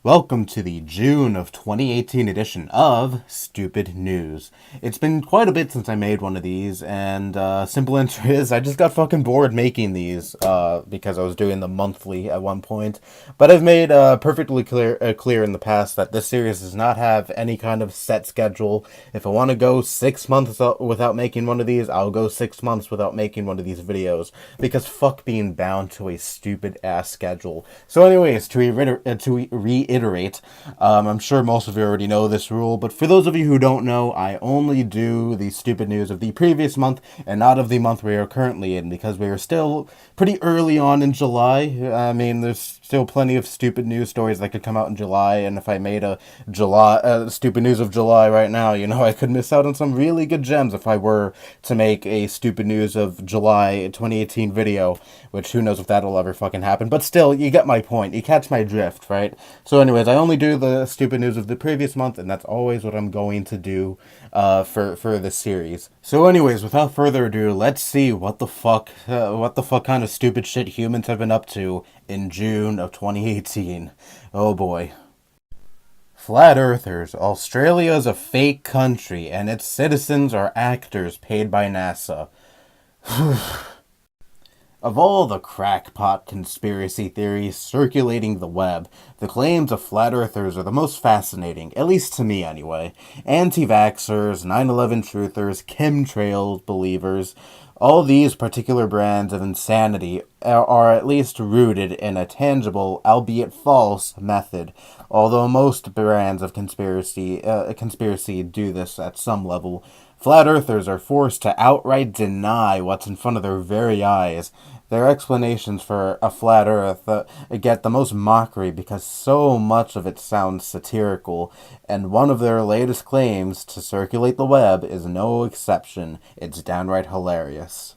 Welcome to the June of 2018 edition of Stupid News. It's been quite a bit since I made one of these, and simple answer is I just got fucking bored making these because I was doing them monthly at one point. But I've made perfectly clear in the past that this series does not have any kind of set schedule. If I want to go 6 months without making one of these, I'll go 6 months without making one of these videos, because fuck being bound to a stupid ass schedule. So anyways, to reiterate, I'm sure most of you already know this rule, but for those of you who don't know, I only do the stupid news of the previous month and not of the month we are currently in, because we are still pretty early on in July. I mean, there's still plenty of stupid news stories that could come out in July, and if I made a stupid news of July right now, I could miss out on some really good gems if I were to make a stupid news of July 2018 video, which who knows if that'll ever fucking happen, but still, you get my point, you catch my drift, right? So anyways, I only do the stupid news of the previous month, and that's always what I'm going to do for this series. So anyways, without further ado, let's see what the fuck kind of stupid shit humans have been up to in June of 2018. Oh boy. Flat Earthers. Australia's a fake country, and its citizens are actors paid by NASA. Of all the crackpot conspiracy theories circulating the web, the claims of flat earthers are the most fascinating, at least to me anyway. Anti-vaxxers, 9/11 truthers, chemtrails believers, all these particular brands of insanity are at least rooted in a tangible, albeit false, method, although most brands of conspiracy do this at some level. Flat earthers are forced to outright deny what's in front of their very eyes. Their explanations for a flat earth get the most mockery because so much of it sounds satirical, and one of their latest claims to circulate the web is no exception. It's downright hilarious.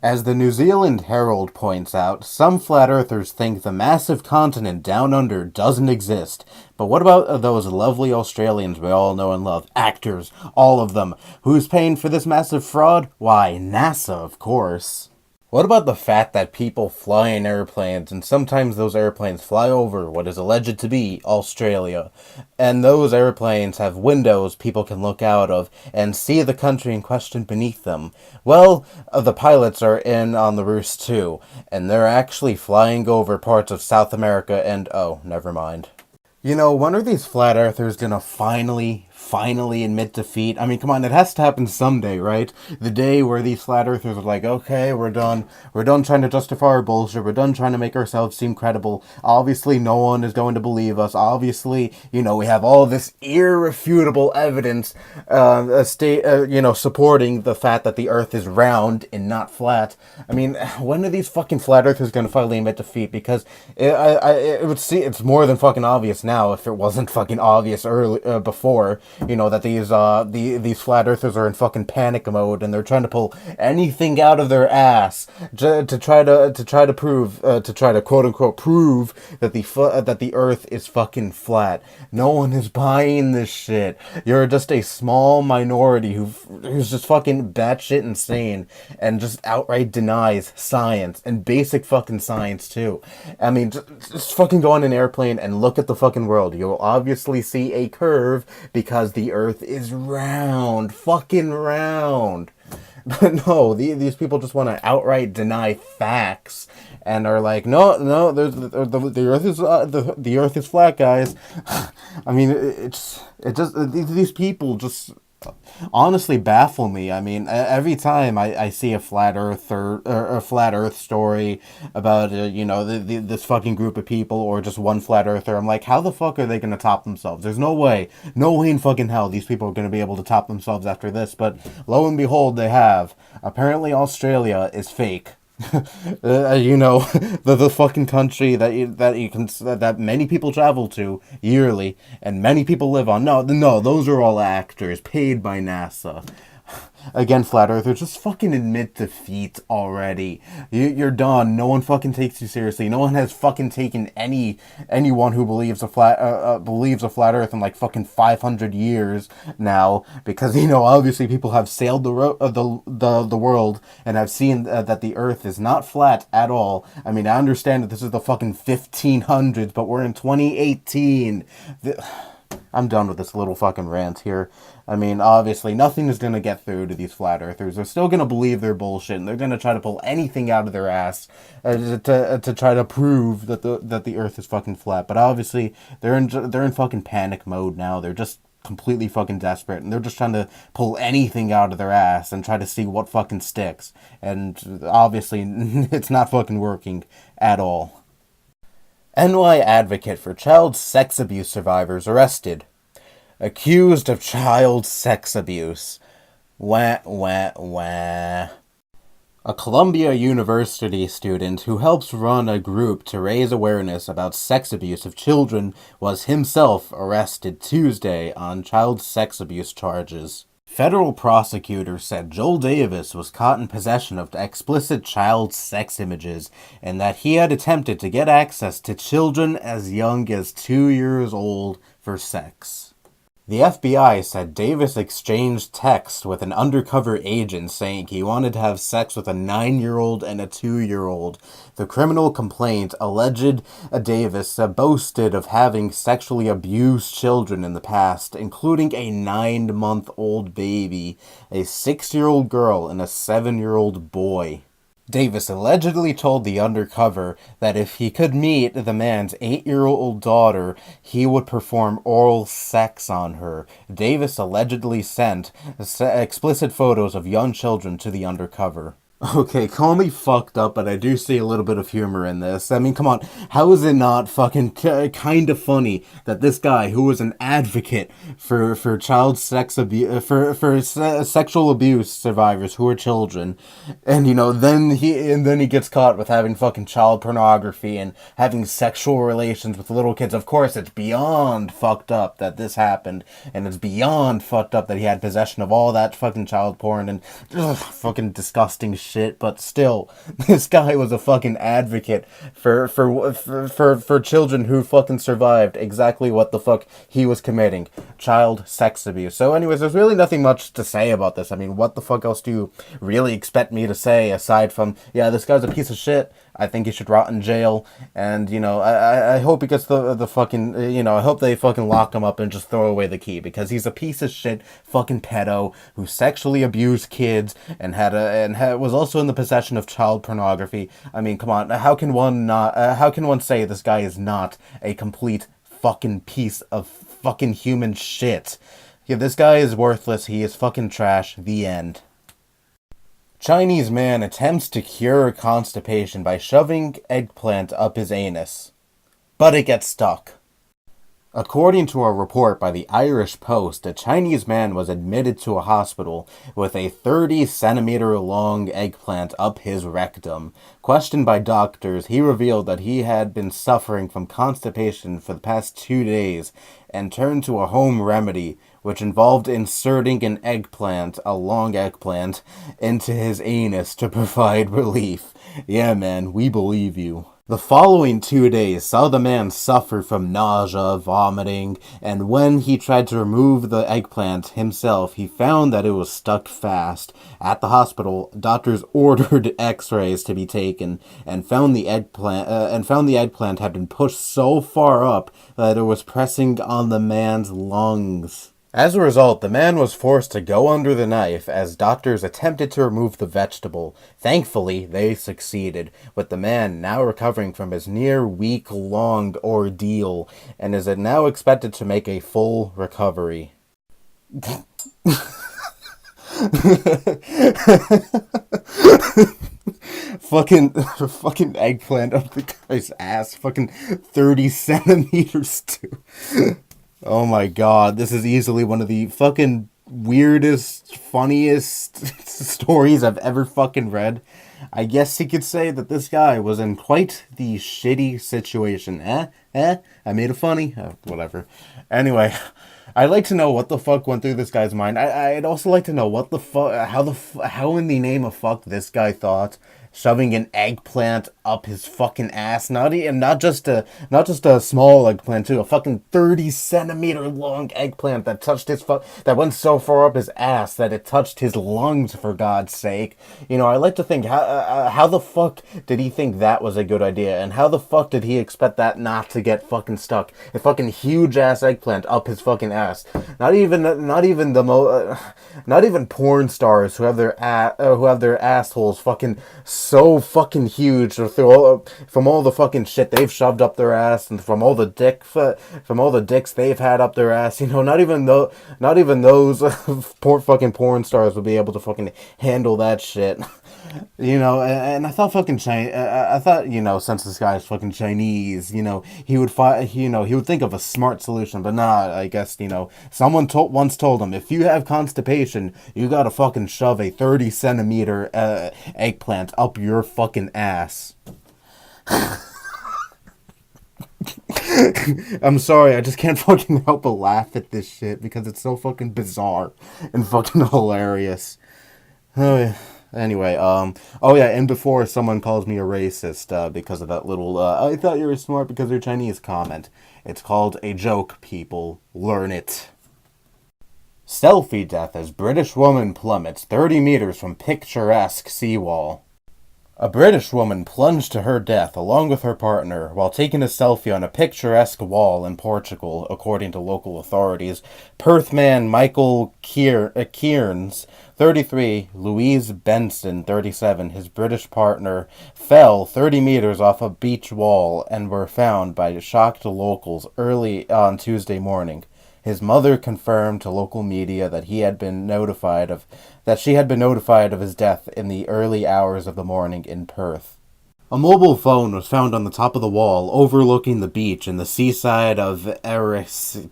As the New Zealand Herald points out, some flat earthers think the massive continent down under doesn't exist. But what about those lovely Australians we all know and love? Actors, all of them. Who's paying for this massive fraud? Why, NASA, of course. What about the fact that people fly in airplanes, and sometimes those airplanes fly over what is alleged to be Australia, and those airplanes have windows people can look out of and see the country in question beneath them? Well, the pilots are in on the roost too, and they're actually flying over parts of South America and, oh, never mind. When are these flat earthers gonna finally admit defeat? I mean, come on, it has to happen someday, right? The day where these flat earthers are like, okay, we're done trying to justify our bullshit, we're done trying to make ourselves seem credible. Obviously, no one is going to believe us. Obviously, we have all this irrefutable evidence, supporting the fact that the earth is round and not flat. I mean, when are these fucking flat earthers gonna finally admit defeat? Because it would see, it's more than fucking obvious now, if it wasn't fucking obvious before, that these flat earthers are in fucking panic mode, and they're trying to pull anything out of their ass to try to quote unquote prove that the earth is fucking flat. No one is buying this shit. You're just a small minority who's just fucking batshit insane and just outright denies science, and basic fucking science too. I mean, just fucking go on an airplane and look at the fucking world. You'll obviously see a curve because the earth is round. Fucking round. But no, these people just want to outright deny facts and are like, no, the earth is flat, guys. I mean, these people just honestly baffle me. I mean, every time I see a flat earth or a flat earth story about this fucking group of people, or just one flat earther, I'm like, how the fuck are they gonna top themselves? There's no way in fucking hell these people are gonna be able to top themselves after this. But lo and behold, they have. Apparently Australia is fake. The fucking country that many people travel to yearly and many people live on. No, those are all actors paid by NASA. Again, flat earthers, just fucking admit defeat already. You're done. No one fucking takes you seriously. No one has fucking taken anyone who believes believes a flat Earth in like fucking 500 years now, because obviously people have sailed the world and have seen that the Earth is not flat at all. I mean, I understand that this is the fucking 1500s, but we're in 2018. I'm done with this little fucking rant here. I mean, obviously, nothing is going to get through to these flat earthers. They're still going to believe their bullshit, and they're going to try to pull anything out of their ass to try to prove that the earth is fucking flat. But obviously, they're in fucking panic mode now. They're just completely fucking desperate, and they're just trying to pull anything out of their ass and try to see what fucking sticks. And obviously, it's not fucking working at all. NY advocate for child sex abuse survivors arrested. Accused of child sex abuse. Wah, wah, wah. A Columbia University student who helps run a group to raise awareness about sex abuse of children was himself arrested Tuesday on child sex abuse charges. Federal prosecutors said Joel Davis was caught in possession of explicit child sex images and that he had attempted to get access to children as young as 2 years old for sex. The FBI said Davis exchanged text with an undercover agent saying he wanted to have sex with a 9-year-old and a 2-year-old. The criminal complaint alleged Davis boasted of having sexually abused children in the past, including a 9-month-old baby, a 6-year-old girl, and a 7-year-old boy. Davis allegedly told the undercover that if he could meet the man's 8-year-old daughter, he would perform oral sex on her. Davis allegedly sent explicit photos of young children to the undercover. Okay, call me fucked up, but I do see a little bit of humor in this. I mean, come on, how is it not fucking kind of funny that this guy who was an advocate for child sex abuse, for sexual abuse survivors who are children, and then he gets caught with having fucking child pornography and having sexual relations with little kids. Of course, it's beyond fucked up that this happened, and it's beyond fucked up that he had possession of all that fucking child porn and fucking disgusting shit, but still, this guy was a fucking advocate for children who fucking survived exactly what the fuck he was committing: child sex abuse. So anyways, there's really nothing much to say about this. I mean, what the fuck else do you really expect me to say aside from, yeah, this guy's a piece of shit, I think he should rot in jail, and I hope he gets the fucking I hope they fucking lock him up and just throw away the key, because he's a piece of shit fucking pedo who sexually abused kids and was also in the possession of child pornography. I mean, come on, how can one say this guy is not a complete fucking piece of fucking human shit? Yeah, this guy is worthless. He is fucking trash. The end. Chinese man attempts to cure constipation by shoving eggplant up his anus, but it gets stuck. According to a report by the Irish Post, a Chinese man was admitted to a hospital with a 30-centimeter-long eggplant up his rectum. Questioned by doctors, he revealed that he had been suffering from constipation for the past 2 days and turned to a home remedy, which involved inserting a long eggplant, into his anus to provide relief. Yeah, man, we believe you. The following 2 days saw the man suffer from nausea, vomiting, and when he tried to remove the eggplant himself, he found that it was stuck fast. At the hospital, doctors ordered x-rays to be taken and found the eggplant had been pushed so far up that it was pressing on the man's lungs. As a result, the man was forced to go under the knife as doctors attempted to remove the vegetable. Thankfully, they succeeded, with the man now recovering from his near week-long ordeal and is now expected to make a full recovery. fucking eggplant up the guy's ass. Fucking 30 centimeters too. Oh my god, this is easily one of the fucking weirdest, funniest stories I've ever fucking read. I guess you could say that this guy was in quite the shitty situation. I made it funny. Whatever. Anyway, I'd like to know what the fuck went through this guy's mind. I'd also like to know what the fuck, how in the name of fuck this guy thought shoving an eggplant up his fucking ass. Not just a small eggplant too, a fucking 30 centimeter long eggplant that touched that went so far up his ass that it touched his lungs, for God's sake. You know, I like to think how the fuck did he think that was a good idea, and how the fuck did he expect that not to get fucking stuck? A fucking huge ass eggplant up his fucking ass. Not even porn stars who have their assholes fucking so fucking huge from all the fucking shit they've shoved up their ass, and from all the dicks they've had up their ass. You know, not even those fucking porn stars would be able to fucking handle that shit. You know, and I thought fucking I thought, you know, since this guy is fucking Chinese, you know, he would he would think of a smart solution, but nah, I guess, you know, someone once told him, if you have constipation, you gotta fucking shove a 30 centimeter eggplant up your fucking ass. I'm sorry, I just can't fucking help but laugh at this shit because it's so fucking bizarre and fucking hilarious. Oh, yeah. Anyway, oh yeah, and before someone calls me a racist, because of that little, I thought you were smart because you're Chinese comment. It's called a joke, people. Learn it. Selfie death as British woman plummets 30 meters from picturesque seawall. A British woman plunged to her death along with her partner while taking a selfie on a picturesque wall in Portugal, according to local authorities. Perth man Michael Kearns, 33, Louise Benson, 37, his British partner, fell 30 meters off a beach wall and were found by shocked locals early on Tuesday morning. His mother confirmed to local media that she had been notified of his death in the early hours of the morning in Perth. A mobile phone was found on the top of the wall overlooking the beach in the seaside of Eris.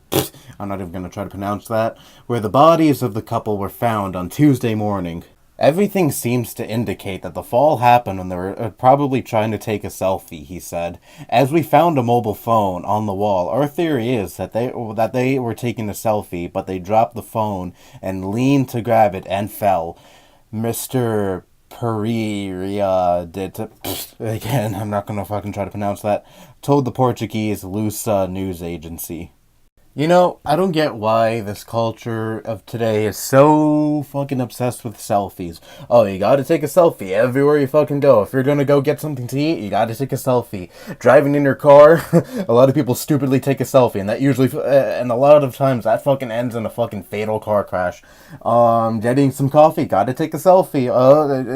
I'm not even going to try to pronounce that, where the bodies of the couple were found on Tuesday morning. Everything seems to indicate that the fall happened when they were probably trying to take a selfie, he said. As we found a mobile phone on the wall, our theory is that they were taking a selfie, but they dropped the phone and leaned to grab it and fell. Mr. Pereira again, I'm not gonna fucking try to pronounce that, told the Portuguese Lusa news agency. You know, I don't get why this culture of today is so fucking obsessed with selfies. Oh, you gotta take a selfie everywhere you fucking go. If you're gonna go get something to eat, you gotta take a selfie. Driving in your car, a lot of people stupidly take a selfie, and and a lot of times that fucking ends in a fucking fatal car crash. Getting some coffee, gotta take a selfie.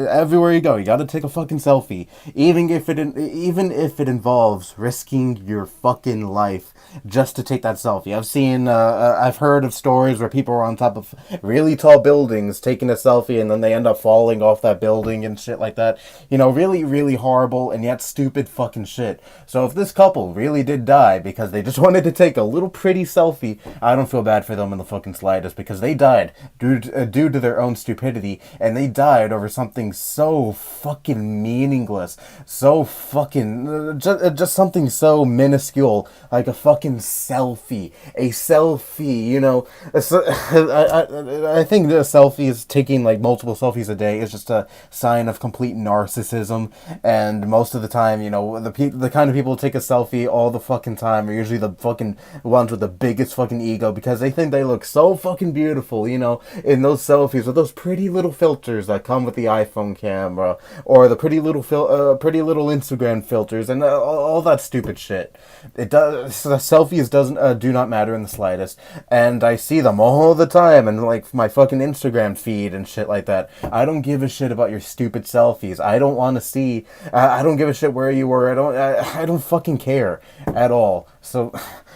Everywhere you go, you gotta take a fucking selfie. Even if it involves risking your fucking life just to take that selfie. I've heard of stories where people are on top of really tall buildings taking a selfie and then they end up falling off that building and shit like that. You know, really, really horrible and yet stupid fucking shit. So if this couple really did die because they just wanted to take a little pretty selfie, I don't feel bad for them in the fucking slightest, because they died due to their own stupidity, and they died over something so fucking meaningless, so fucking, just something so minuscule, like a fucking selfie. A selfie, you know. I think the selfies, taking like multiple selfies a day, is just a sign of complete narcissism. And most of the time, you know, the kind of people who take a selfie all the fucking time are usually the fucking ones with the biggest fucking ego, because they think they look so fucking beautiful, you know, in those selfies with those pretty little filters that come with the iPhone camera, or the pretty little Instagram filters, and all that stupid shit. The selfies do not matter in the slightest, and I see them all the time in like my fucking Instagram feed and shit like that. I don't give a shit about your stupid selfies. I don't want to see. I don't give a shit where you were. I don't fucking care at all. So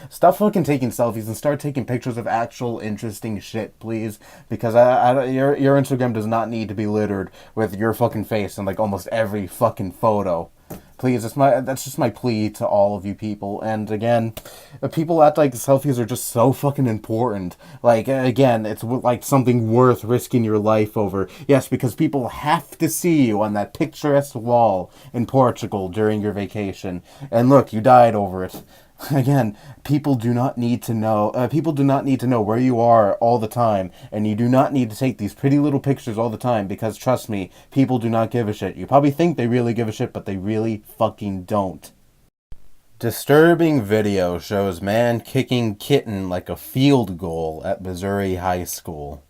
stop fucking taking selfies and start taking pictures of actual interesting shit, please. Because your Instagram does not need to be littered with your fucking face in like almost every fucking photo. Please, that's just my plea to all of you people. And again, people act like selfies are just so fucking important. Like, again, it's like something worth risking your life over. Yes, because people have to see you on that picturesque wall in Portugal during your vacation. And look, you died over it. Again, people do not need to know. People do not need to know where you are all the time, and you do not need to take these pretty little pictures all the time. Because trust me, people do not give a shit. You probably think they really give a shit, but they really fucking don't. Disturbing video shows man kicking kitten like a field goal at Missouri high school.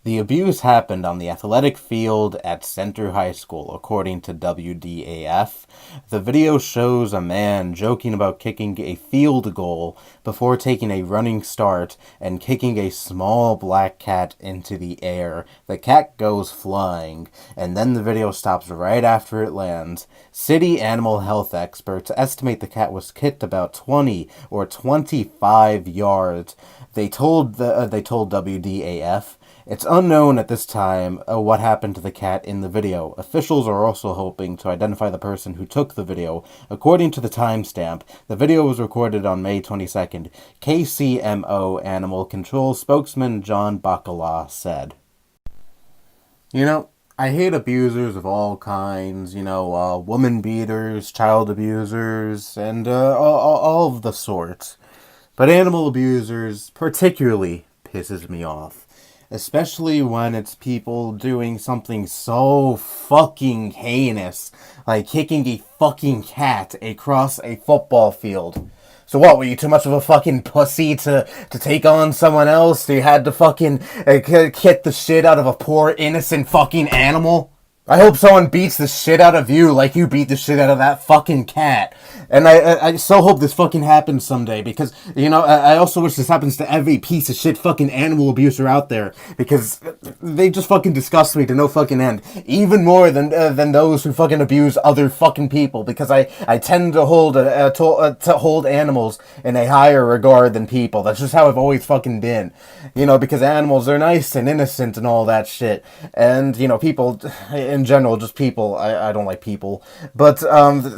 The abuse happened on the athletic field at Center High School, according to WDAF. The video shows a man joking about kicking a field goal before taking a running start and kicking a small black cat into the air. The cat goes flying, and then the video stops right after it lands. City animal health experts estimate the cat was kicked about 20 or 25 yards. They told WDAF. It's unknown at this time what happened to the cat in the video. Officials are also hoping to identify the person who took the video. According to the timestamp, the video was recorded on May 22nd. KCMO Animal Control spokesman John Bacala said. You know, I hate abusers of all kinds, woman beaters, child abusers, and all of the sorts. But animal abusers particularly pisses me off. Especially when it's people doing something so fucking heinous, like kicking a fucking cat across a football field. So what, were you too much of a fucking pussy to take on someone else? So you had to fucking kick the shit out of a poor innocent fucking animal? I hope someone beats the shit out of you like you beat the shit out of that fucking cat. And I so hope this fucking happens someday because, I also wish this happens to every piece of shit fucking animal abuser out there because they just fucking disgust me to no fucking end. Even more than those who fucking abuse other fucking people because I tend to hold animals in a higher regard than people. That's just how I've always fucking been. Because animals are nice and innocent and all that shit. And, people... in general, just people. I don't like people. But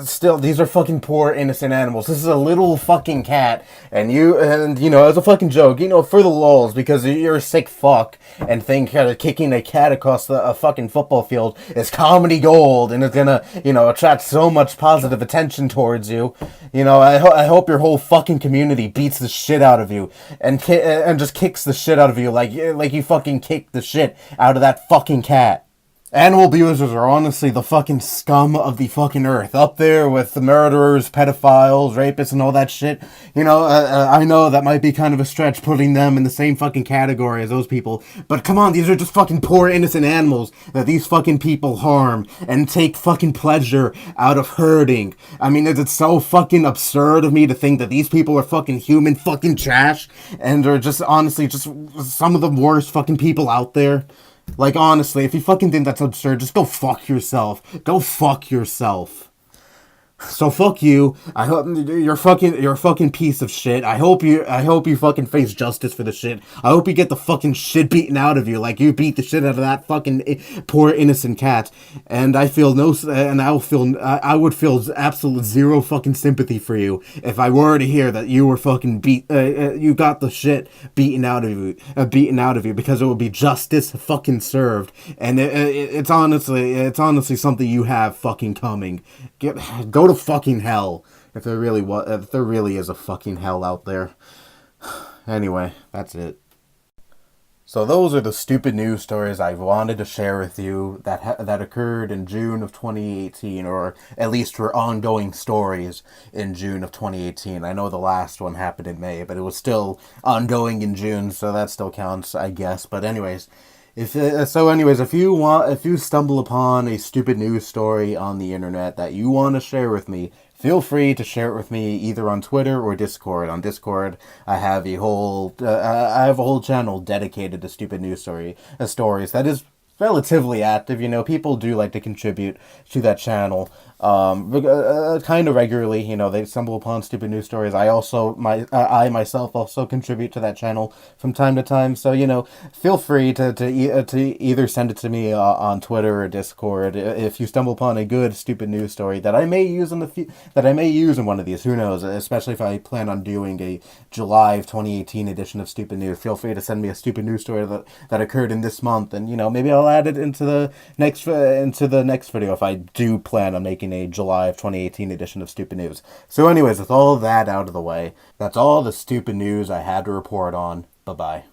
still, these are fucking poor, innocent animals. This is a little fucking cat. And as a fucking joke, for the lulz, because you're a sick fuck and think kicking a cat across a fucking football field is comedy gold and it's gonna, attract so much positive attention towards you. I hope your whole fucking community beats the shit out of you and just kicks the shit out of you like you fucking kicked the shit out of that fucking cat. Animal abusers are honestly the fucking scum of the fucking earth. Up there with the murderers, pedophiles, rapists, and all that shit. I know that might be kind of a stretch putting them in the same fucking category as those people. But come on, these are just fucking poor innocent animals that these fucking people harm and take fucking pleasure out of hurting. I mean, it's so fucking absurd of me to think that these people are fucking human fucking trash and are just honestly just some of the worst fucking people out there. Like, honestly, if you fucking think that's absurd, just go fuck yourself. Go fuck yourself. So fuck you. I hope you're a fucking piece of shit. I hope you fucking face justice for the shit. I hope you get the fucking shit beaten out of you like you beat the shit out of that fucking poor innocent cat. And I would feel absolute zero fucking sympathy for you if I were to hear that you were fucking you got the shit beaten out of you because it would be justice fucking served. And it's honestly something you have fucking coming. Go to fucking hell if there really is a fucking hell out there. Anyway, that's it. So those are the stupid news stories I wanted to share with you that occurred in June of 2018, or at least were ongoing stories in June of 2018. I know the last one happened in May, but it was still ongoing in June, so that still counts, I guess. But anyways, if you stumble upon a stupid news story on the internet that you want to share with me, feel free to share it with me either on Twitter or Discord. On Discord, I have a whole channel dedicated to stupid news stories that is relatively active. People do like to contribute to that channel kind of regularly. They stumble upon stupid news stories. I myself also contribute to that channel from time to time. So feel free to either send it to me on Twitter or Discord if you stumble upon a good stupid news story that I may use in one of these. Who knows? Especially if I plan on doing a July of 2018 edition of Stupid News. Feel free to send me a stupid news story that occurred in this month, and maybe I'll add it into the next video if I do plan on making a July of 2018 edition of Stupid News. So anyways, with all that out of the way, that's all the stupid news I had to report on. Bye-bye.